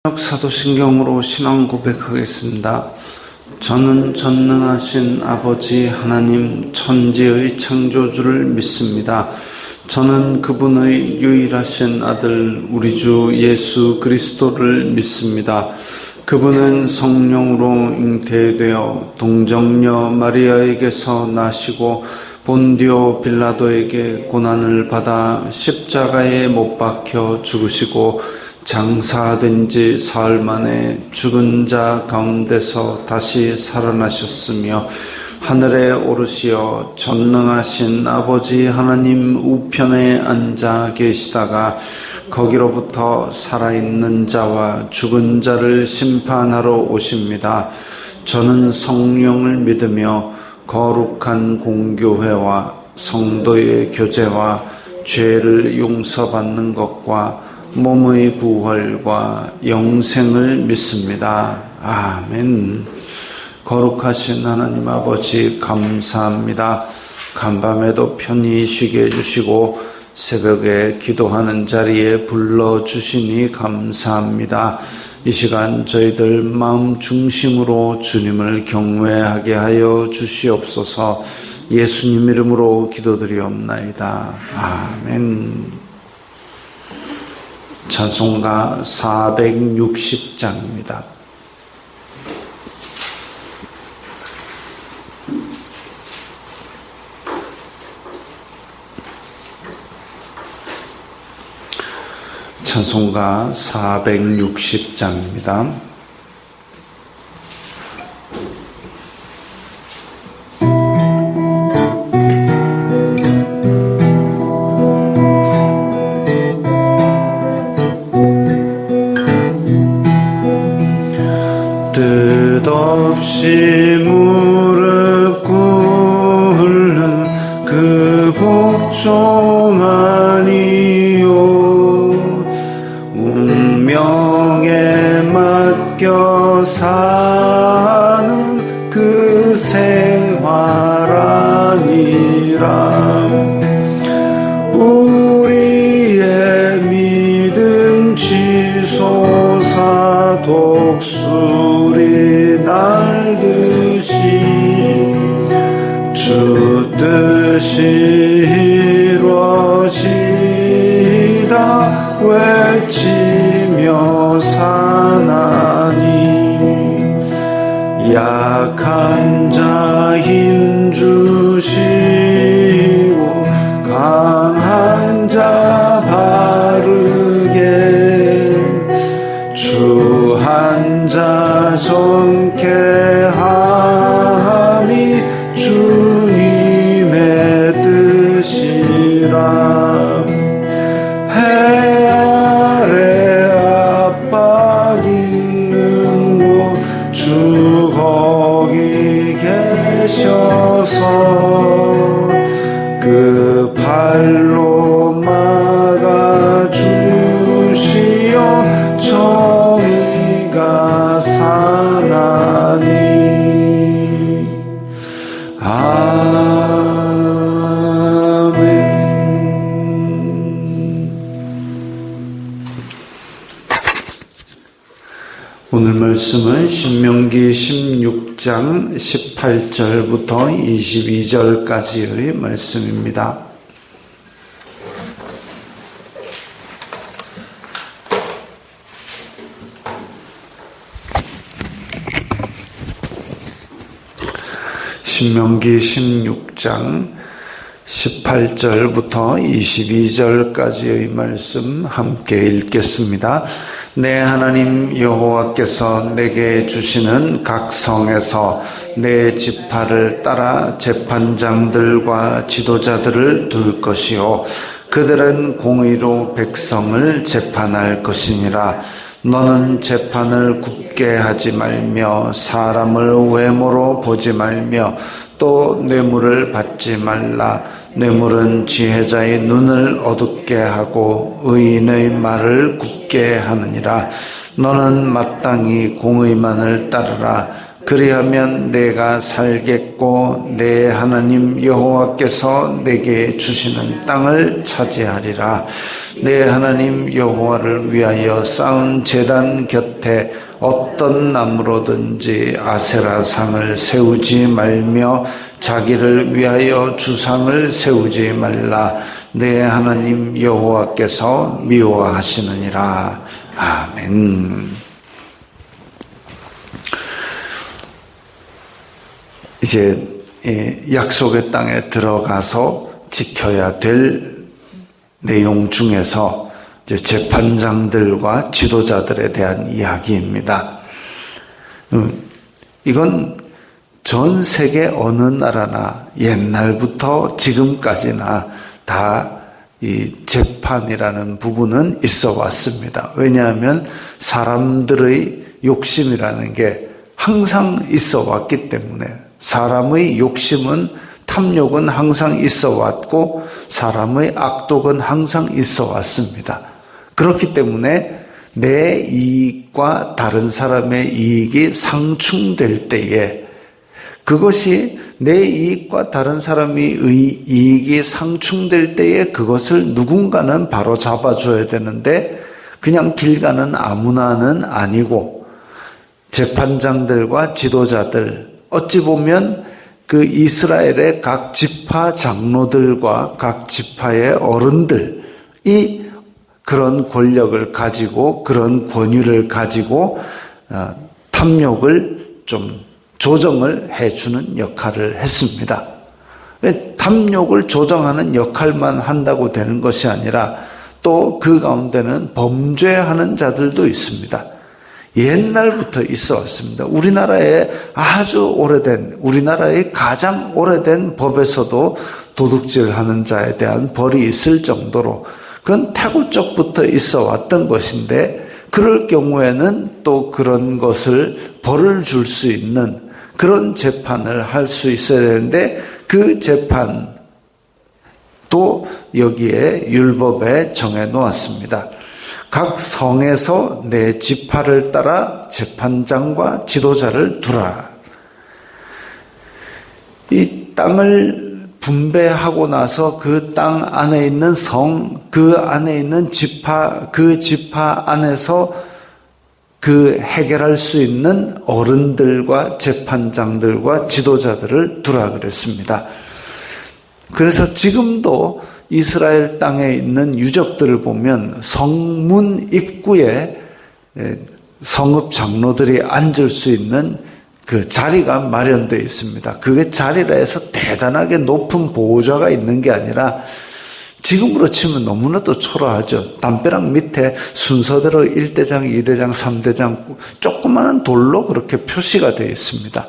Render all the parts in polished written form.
사도신경으로 신앙 고백하겠습니다. 저는 전능하신 아버지 하나님 천지의 창조주를 믿습니다. 저는 그분의 유일하신 아들 우리 주 예수 그리스도를 믿습니다. 그분은 성령으로 잉태되어 동정녀 마리아에게서 나시고 본디오 빌라도에게 고난을 받아 십자가에 못 박혀 죽으시고 장사된 지 사흘 만에 죽은 자 가운데서 다시 살아나셨으며 하늘에 오르시어 전능하신 아버지 하나님 우편에 앉아 계시다가 거기로부터 살아있는 자와 죽은 자를 심판하러 오십니다. 저는 성령을 믿으며 거룩한 공교회와 성도의 교제와 죄를 용서받는 것과 몸의 부활과 영생을 믿습니다. 아멘. 거룩하신 하나님 아버지 감사합니다. 간밤에도 편히 쉬게 해주시고 새벽에 기도하는 자리에 불러주시니 감사합니다. 이 시간 저희들 마음 중심으로 주님을 경외하게 하여 주시옵소서. 예수님 이름으로 기도드리옵나이다. 아멘. 찬송가 460장입니다. 찬송가 460장입니다. 뜻없이 무릎 꿇는 그 복종하니요 운명에 맡겨 사는 그 생활 아니라 우리의 믿음 치솟아 독수리 날듯이 주 뜻이 이루어지다 외치며 사나니 약한 자 힘 주시고 강한 자 바르게 주 한 자 존께 함이 주님의 뜻이라 해 아래 압박 있는 곳 주 거기 계셔서 그 발로 막아주시어 정의가 사나니 아멘. 오늘 말씀은 신명기 16장 18절부터 22절까지의 말씀입니다. 신명기 16장 18절부터 22절까지의 말씀 함께 읽겠습니다. 내 하나님 여호와께서 내게 주시는 각 성에서 내 지파를 따라 재판장들과 지도자들을 둘 것이요 그들은 공의로 백성을 재판할 것이니라. 너는 재판을 굽게 하지 말며 사람을 외모로 보지 말며 또 뇌물을 받지 말라. 뇌물은 지혜자의 눈을 어둡게 하고 의인의 말을 굽게 하느니라. 너는 마땅히 공의만을 따르라. 그리하면 내가 살겠고 내 하나님 여호와께서 내게 주시는 땅을 차지하리라. 내 하나님 여호와를 위하여 쌓은 제단 곁에 어떤 나무로든지 아세라상을 세우지 말며 자기를 위하여 주상을 세우지 말라. 내 하나님 여호와께서 미워하시느니라. 아멘. 이제 약속의 땅에 들어가서 지켜야 될 내용 중에서 이제 재판장들과 지도자들에 대한 이야기입니다. 이건 전 세계 어느 나라나 옛날부터 지금까지나 다 이 재판이라는 부분은 있어 왔습니다. 왜냐하면 사람들의 욕심이라는 게 항상 있어 왔기 때문에, 사람의 욕심은, 탐욕은 항상 있어 왔고 사람의 악독은 항상 있어 왔습니다. 그렇기 때문에 내 이익과 다른 사람의 이익이 상충될 때에, 그것이 내 이익과 다른 사람의 이익이 상충될 때에 그것을 누군가는 바로 잡아줘야 되는데, 그냥 길 가는 아무나는 아니고 재판장들과 지도자들, 어찌 보면 그 이스라엘의 각 지파 장로들과 각 지파의 어른들이 그런 권력을 가지고, 그런 권위를 가지고 탐욕을 좀 조정을 해주는 역할을 했습니다. 탐욕을 조정하는 역할만 한다고 되는 것이 아니라 또 그 가운데는 범죄하는 자들도 있습니다. 옛날부터 있어 왔습니다. 우리나라의 아주 오래된, 우리나라의 가장 오래된 법에서도 도둑질하는 자에 대한 벌이 있을 정도로, 그건 태고 쪽부터 있어 왔던 것인데, 그럴 경우에는 또 그런 것을 벌을 줄 수 있는 그런 재판을 할 수 있어야 되는데, 그 재판도 여기에 율법에 정해 놓았습니다. 각 성에서 내 지파를 따라 재판장과 지도자를 두라. 이 땅을 분배하고 나서 그 땅 안에 있는 성, 그 안에 있는 지파, 그 지파 안에서 그 해결할 수 있는 어른들과 재판장들과 지도자들을 두라 그랬습니다. 그래서 지금도 이스라엘 땅에 있는 유적들을 보면 성문 입구에 성읍 장로들이 앉을 수 있는 그 자리가 마련되어 있습니다. 그게 자리라 해서 대단하게 높은 보호자가 있는 게 아니라, 지금으로 치면 너무나도 초라하죠. 담벼락 밑에 순서대로 1대장, 2대장, 3대장 조그마한 돌로 그렇게 표시가 되어 있습니다.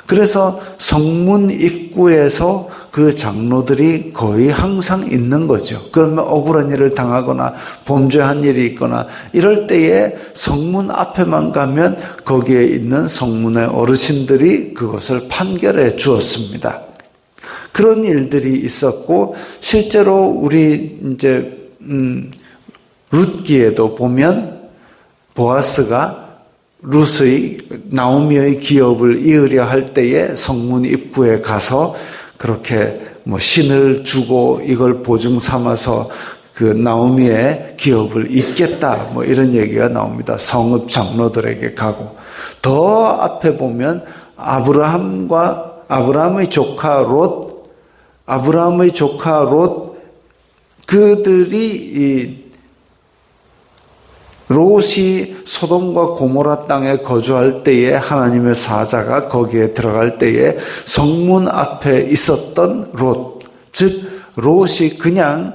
그래서 성문 입구에서 그 장로들이 거의 항상 있는 거죠. 그러면 억울한 일을 당하거나 범죄한 일이 있거나 이럴 때에 성문 앞에만 가면 거기에 있는 성문의 어르신들이 그것을 판결해 주었습니다. 그런 일들이 있었고, 실제로 우리 이제 룻기에도 보면 보아스가 룻의, 나오미의 기업을 이으려 할 때에 성문 입구에 가서 그렇게 뭐 신을 주고 이걸 보증 삼아서 그 나오미의 기업을 잇겠다, 뭐 이런 얘기가 나옵니다. 성읍 장로들에게 가고, 더 앞에 보면 아브라함의 조카 롯, 그들이 롯이 소돔과 고모라 땅에 거주할 때에 하나님의 사자가 거기에 들어갈 때에 성문 앞에 있었던 롯, 즉 롯이 그냥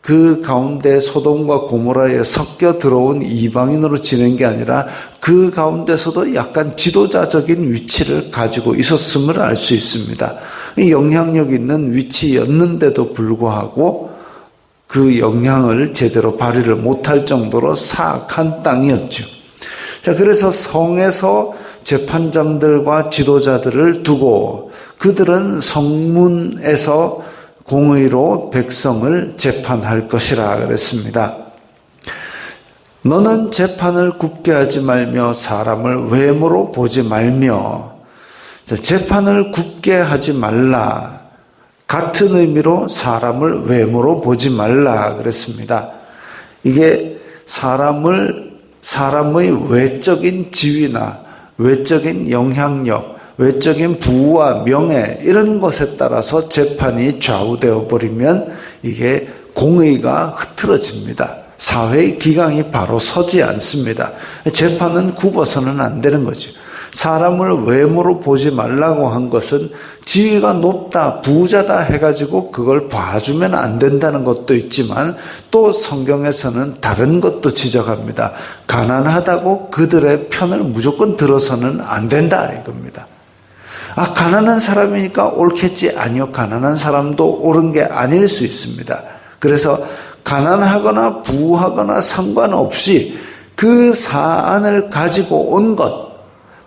그 가운데 소돔과 고모라에 섞여 들어온 이방인으로 지낸 게 아니라 그 가운데서도 약간 지도자적인 위치를 가지고 있었음을 알 수 있습니다. 영향력 있는 위치였는데도 불구하고 그 영향을 제대로 발휘를 못할 정도로 사악한 땅이었죠. 자, 그래서 성에서 재판장들과 지도자들을 두고 그들은 성문에서 공의로 백성을 재판할 것이라 그랬습니다. 너는 재판을 굽게 하지 말며 사람을 외모로 보지 말며 재판을 굽게 하지 말라. 같은 의미로 사람을 외모로 보지 말라 그랬습니다. 이게 사람의 외적인 지위나 외적인 영향력, 외적인 부와 명예 이런 것에 따라서 재판이 좌우되어 버리면 이게 공의가 흐트러집니다. 사회의 기강이 바로 서지 않습니다. 재판은 굽어서는 안 되는 거죠. 사람을 외모로 보지 말라고 한 것은 지위가 높다, 부자다 해가지고 그걸 봐주면 안 된다는 것도 있지만 또 성경에서는 다른 것도 지적합니다. 가난하다고 그들의 편을 무조건 들어서는 안 된다 이겁니다. 가난한 사람이니까 옳겠지. 아니요, 가난한 사람도 옳은 게 아닐 수 있습니다. 그래서 가난하거나 부하거나 상관없이 그 사안을 가지고 온 것,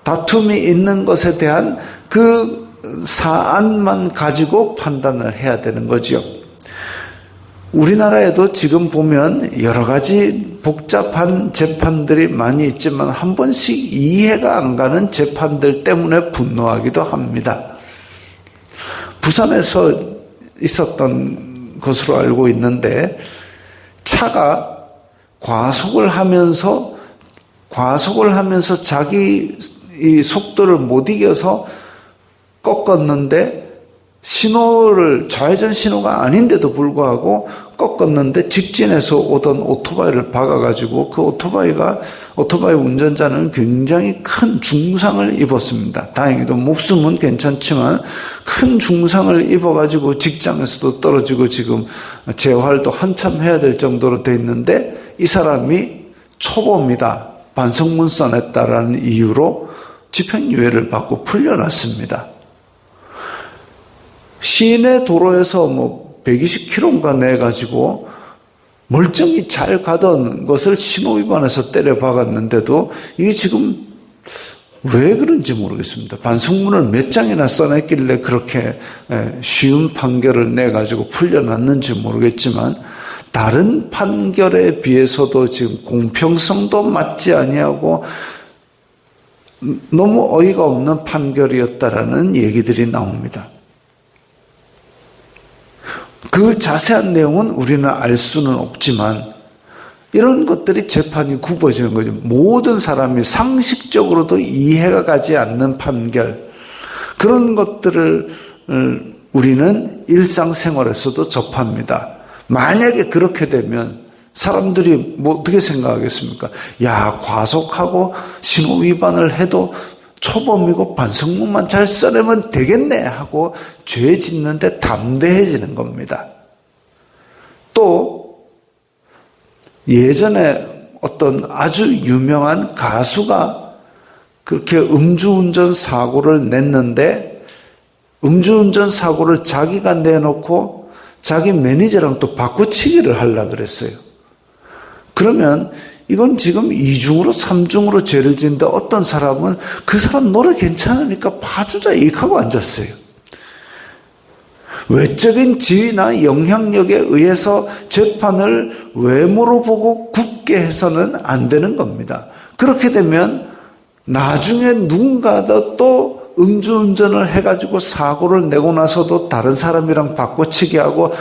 다툼이 있는 것에 대한 그 사안만 가지고 판단을 해야 되는 거죠. 우리나라에도 지금 보면 여러 가지 복잡한 재판들이 많이 있지만 한 번씩 이해가 안 가는 재판들 때문에 분노하기도 합니다. 부산에서 있었던 것으로 알고 있는데 차가 과속을 하면서 자기 이 속도를 못 이겨서 꺾었는데 좌회전 신호가 아닌데도 불구하고 꺾었는데 직진해서 오던 오토바이를 박아가지고 그 오토바이 운전자는 굉장히 큰 중상을 입었습니다. 다행히도 목숨은 괜찮지만 큰 중상을 입어가지고 직장에서도 떨어지고 지금 재활도 한참 해야 될 정도로 돼 있는데 이 사람이 초보입니다. 반성문 써냈다라는 이유로 집행유예를 받고 풀려났습니다. 시내 도로에서 120km인가 내가지고 멀쩡히 잘 가던 것을 신호위반해서 때려 박았는데도 이게 지금 왜 그런지 모르겠습니다. 반성문을 몇 장이나 써냈길래 그렇게 쉬운 판결을 내가지고 풀려났는지 모르겠지만 다른 판결에 비해서도 지금 공평성도 맞지 아니하고 너무 어이가 없는 판결이었다라는 얘기들이 나옵니다. 그 자세한 내용은 우리는 알 수는 없지만 이런 것들이 재판이 굽어지는 거죠. 모든 사람이 상식적으로도 이해가 가지 않는 판결, 그런 것들을 우리는 일상생활에서도 접합니다. 만약에 그렇게 되면 사람들이 어떻게 생각하겠습니까? 과속하고 신호 위반을 해도 초범이고 반성문만 잘 써내면 되겠네 하고 죄 짓는데 담대해지는 겁니다. 또 예전에 어떤 아주 유명한 가수가 그렇게 음주운전 사고를 냈는데 음주운전 사고를 자기가 내놓고 자기 매니저랑 또 바꾸치기를 하려고 그랬어요. 그러면 이건 지금 2중으로 3중으로 죄를 짓는데 어떤 사람은 그 사람 노래 괜찮으니까 봐주자 이익하고 앉았어요. 외적인 지위나 영향력에 의해서 재판을 외모로 보고 굽게 해서는 안 되는 겁니다. 그렇게 되면 나중에 누군가가 또 음주운전을 해가지고 사고를 내고 나서도 다른 사람이랑 바꿔치기 하고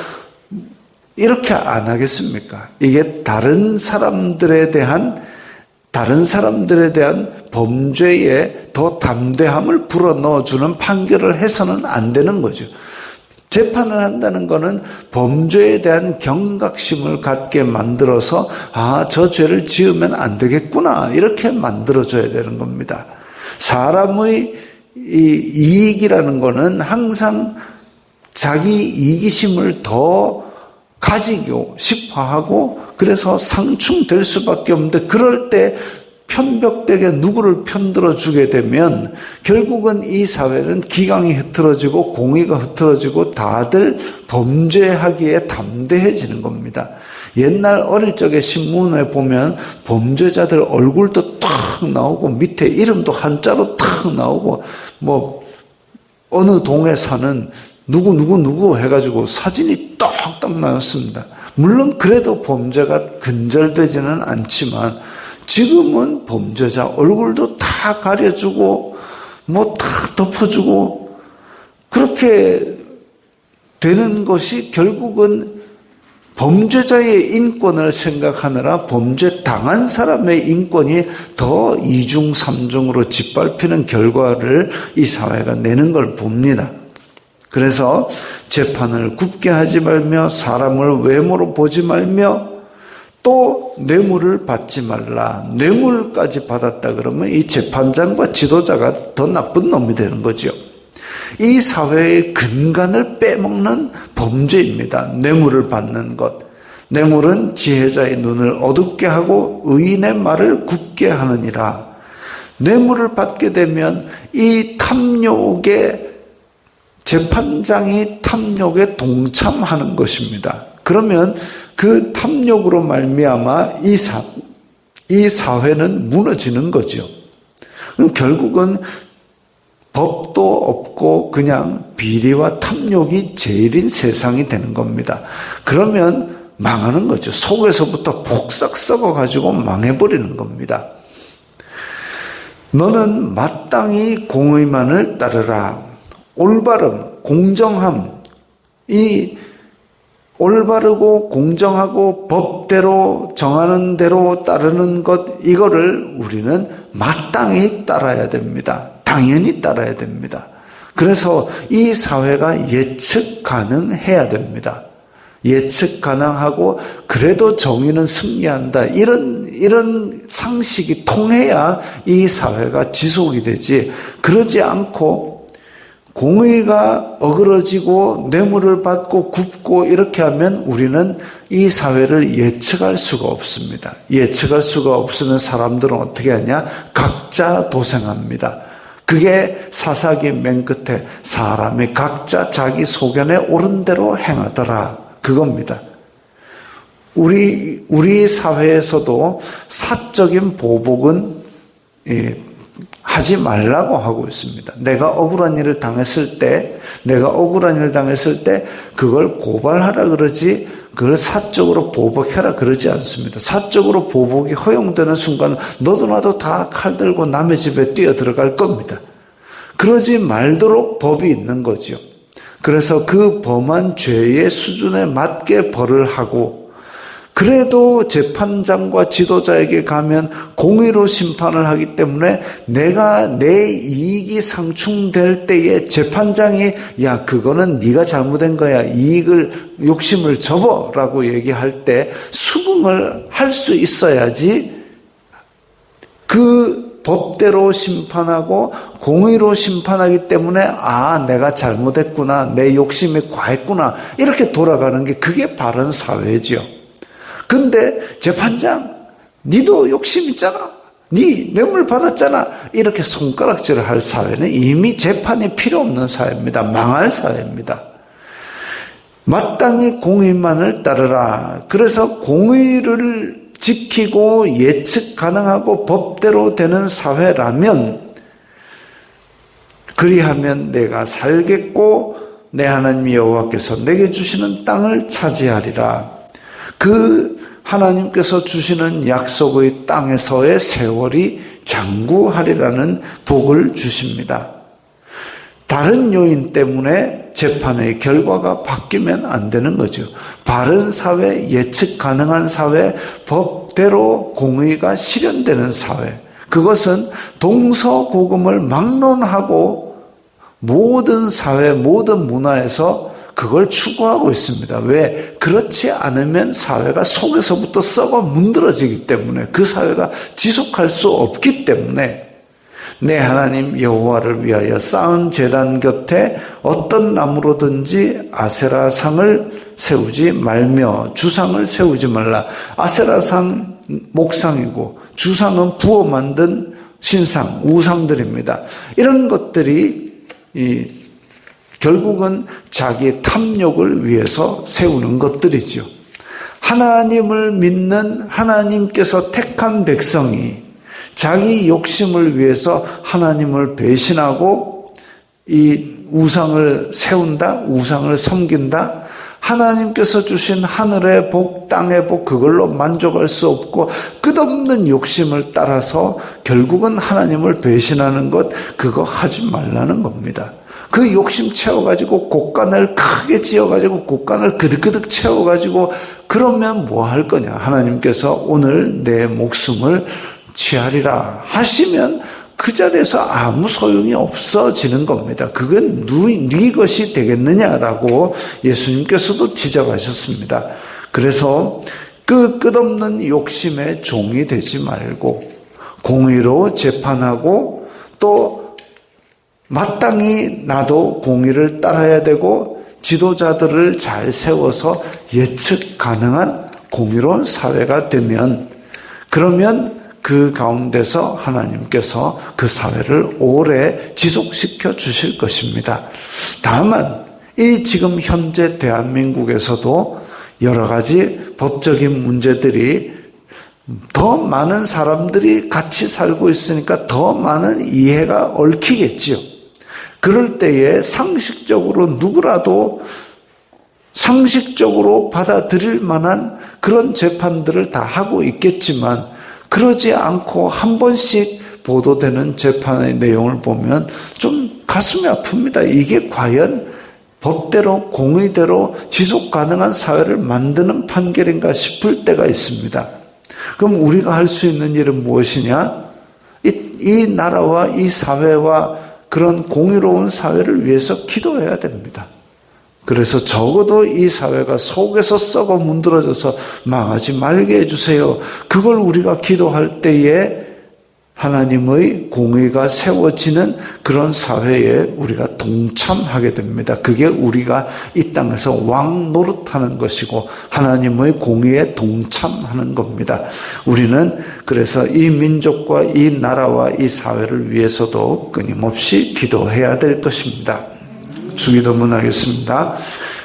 이렇게 안 하겠습니까? 이게 다른 사람들에 대한 범죄에 더 담대함을 불어넣어주는 판결을 해서는 안 되는 거죠. 재판을 한다는 것은 범죄에 대한 경각심을 갖게 만들어서 저 죄를 지으면 안 되겠구나 이렇게 만들어줘야 되는 겁니다. 사람의 이익이라는 것은 항상 자기 이기심을 더 가지고 싶어 하고 그래서 상충될 수밖에 없는데 그럴 때 편벽되게 누구를 편들어 주게 되면 결국은 이 사회는 기강이 흐트러지고 공의가 흐트러지고 다들 범죄하기에 담대해지는 겁니다. 옛날 어릴 적에 신문에 보면 범죄자들 얼굴도 탁 나오고 밑에 이름도 한자로 탁 나오고 어느 동에 사는 누구 해가지고 사진이 떡떡 나왔습니다. 물론 그래도 범죄가 근절되지는 않지만 지금은 범죄자 얼굴도 다 가려주고 뭐 다 덮어주고 그렇게 되는 것이 결국은 범죄자의 인권을 생각하느라 범죄 당한 사람의 인권이 더 이중 삼중으로 짓밟히는 결과를 이 사회가 내는 걸 봅니다. 그래서 재판을 굽게 하지 말며 사람을 외모로 보지 말며 또 뇌물을 받지 말라. 뇌물까지 받았다 그러면 이 재판장과 지도자가 더 나쁜 놈이 되는 거죠. 이 사회의 근간을 빼먹는 범죄입니다. 뇌물을 받는 것. 뇌물은 지혜자의 눈을 어둡게 하고 의인의 말을 굳게 하느니라. 뇌물을 받게 되면 이 탐욕에 재판장이 탐욕에 동참하는 것입니다. 그러면 그 탐욕으로 말미암아 이 사회는 무너지는 거죠. 그럼 결국은 법도 없고 그냥 비리와 탐욕이 제일인 세상이 되는 겁니다. 그러면 망하는 거죠. 속에서부터 폭삭 썩어가지고 망해버리는 겁니다. 너는 마땅히 공의만을 따르라. 올바름, 공정함, 이 올바르고 공정하고 법대로 정하는 대로 따르는 것, 이거를 우리는 마땅히 따라야 됩니다. 당연히 따라야 됩니다. 그래서 이 사회가 예측 가능해야 됩니다. 예측 가능하고 그래도 정의는 승리한다. 이런 상식이 통해야 이 사회가 지속이 되지. 그러지 않고 공의가 어그러지고 뇌물을 받고 굽고 이렇게 하면 우리는 이 사회를 예측할 수가 없습니다. 예측할 수가 없으면 사람들은 어떻게 하냐? 각자 도생합니다. 그게 사사기 맨 끝에 사람이 각자 자기 소견에 옳은 대로 행하더라. 그겁니다. 우리 사회에서도 사적인 보복은 하지 말라고 하고 있습니다. 내가 억울한 일을 당했을 때 그걸 고발하라 그러지 그걸 사적으로 보복해라 그러지 않습니다. 사적으로 보복이 허용되는 순간 너도 나도 다 칼 들고 남의 집에 뛰어들어갈 겁니다. 그러지 말도록 법이 있는 거죠. 그래서 그 범한 죄의 수준에 맞게 벌을 하고 그래도 재판장과 지도자에게 가면 공의로 심판을 하기 때문에 내가 내 이익이 상충될 때에 재판장이 야 그거는 네가 잘못한 거야 욕심을 접어라고 얘기할 때 수긍을 할 수 있어야지 그 법대로 심판하고 공의로 심판하기 때문에 내가 잘못했구나 내 욕심이 과했구나 이렇게 돌아가는 게 그게 바른 사회죠. 근데 재판장 니도 욕심 있잖아. 니 뇌물 받았잖아. 이렇게 손가락질을 할 사회는 이미 재판이 필요 없는 사회입니다. 망할 사회입니다. 마땅히 공의만을 따르라. 그래서 공의를 지키고 예측 가능하고 법대로 되는 사회라면 그리하면 내가 살겠고 내 하나님 여호와께서 내게 주시는 땅을 차지하리라. 그 하나님께서 주시는 약속의 땅에서의 세월이 장구하리라는 복을 주십니다. 다른 요인 때문에 재판의 결과가 바뀌면 안 되는 거죠. 바른 사회, 예측 가능한 사회, 법대로 공의가 실현되는 사회. 그것은 동서고금을 막론하고 모든 사회, 모든 문화에서 그걸 추구하고 있습니다. 왜? 그렇지 않으면 사회가 속에서부터 썩어 문드러지기 때문에 그 사회가 지속할 수 없기 때문에 내 하나님 여호와를 위하여 쌓은 제단 곁에 어떤 나무로든지 아세라상을 세우지 말며 주상을 세우지 말라. 아세라상 목상이고 주상은 부어 만든 신상, 우상들입니다. 이런 것들이 결국은 자기의 탐욕을 위해서 세우는 것들이죠. 하나님을 믿는 하나님께서 택한 백성이 자기 욕심을 위해서 하나님을 배신하고 이 우상을 세운다, 우상을 섬긴다, 하나님께서 주신 하늘의 복, 땅의 복, 그걸로 만족할 수 없고 끝없는 욕심을 따라서 결국은 하나님을 배신하는 것, 그거 하지 말라는 겁니다. 그 욕심 채워가지고 곳간을 크게 지어가지고 곳간을 그득그득 채워가지고 그러면 뭐 할 거냐. 하나님께서 오늘 내 목숨을 취하리라 하시면 그 자리에서 아무 소용이 없어지는 겁니다. 그건 네 것이 되겠느냐라고 예수님께서도 지적하셨습니다. 그래서 그 끝없는 욕심의 종이 되지 말고 공의로 재판하고 또 마땅히 나도 공의를 따라야 되고 지도자들을 잘 세워서 예측 가능한 공의로운 사회가 되면 그러면 그 가운데서 하나님께서 그 사회를 오래 지속시켜 주실 것입니다. 다만 이 지금 현재 대한민국에서도 여러 가지 법적인 문제들이 더 많은 사람들이 같이 살고 있으니까 더 많은 이해가 얽히겠지요. 그럴 때에 상식적으로 누구라도 상식적으로 받아들일 만한 그런 재판들을 다 하고 있겠지만 그러지 않고 한 번씩 보도되는 재판의 내용을 보면 좀 가슴이 아픕니다. 이게 과연 법대로 공의대로 지속 가능한 사회를 만드는 판결인가 싶을 때가 있습니다. 그럼 우리가 할 수 있는 일은 무엇이냐? 이 나라와 이 사회와 그런 공의로운 사회를 위해서 기도해야 됩니다. 그래서 적어도 이 사회가 속에서 썩어 문드러져서 망하지 말게 해주세요. 그걸 우리가 기도할 때에 하나님의 공의가 세워지는 그런 사회에 우리가 동참하게 됩니다. 그게 우리가 이 땅에서 왕 노릇하는 것이고 하나님의 공의에 동참하는 겁니다. 우리는 그래서 이 민족과 이 나라와 이 사회를 위해서도 끊임없이 기도해야 될 것입니다. 주기도문 하겠습니다.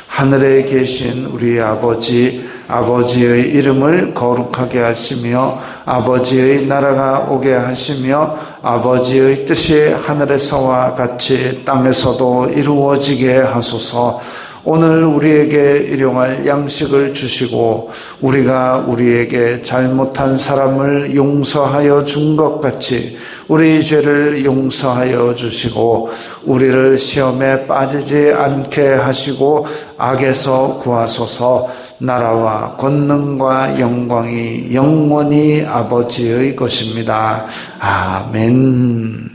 하늘에 계신 우리 아버지, 아버지의 이름을 거룩하게 하시며 아버지의 나라가 오게 하시며 아버지의 뜻이 하늘에서와 같이 땅에서도 이루어지게 하소서. 오늘 우리에게 일용할 양식을 주시고 우리가 우리에게 잘못한 사람을 용서하여 준 것 같이 우리 죄를 용서하여 주시고 우리를 시험에 빠지지 않게 하시고 악에서 구하소서. 나라와 권능과 영광이 영원히 아버지의 것입니다. 아멘.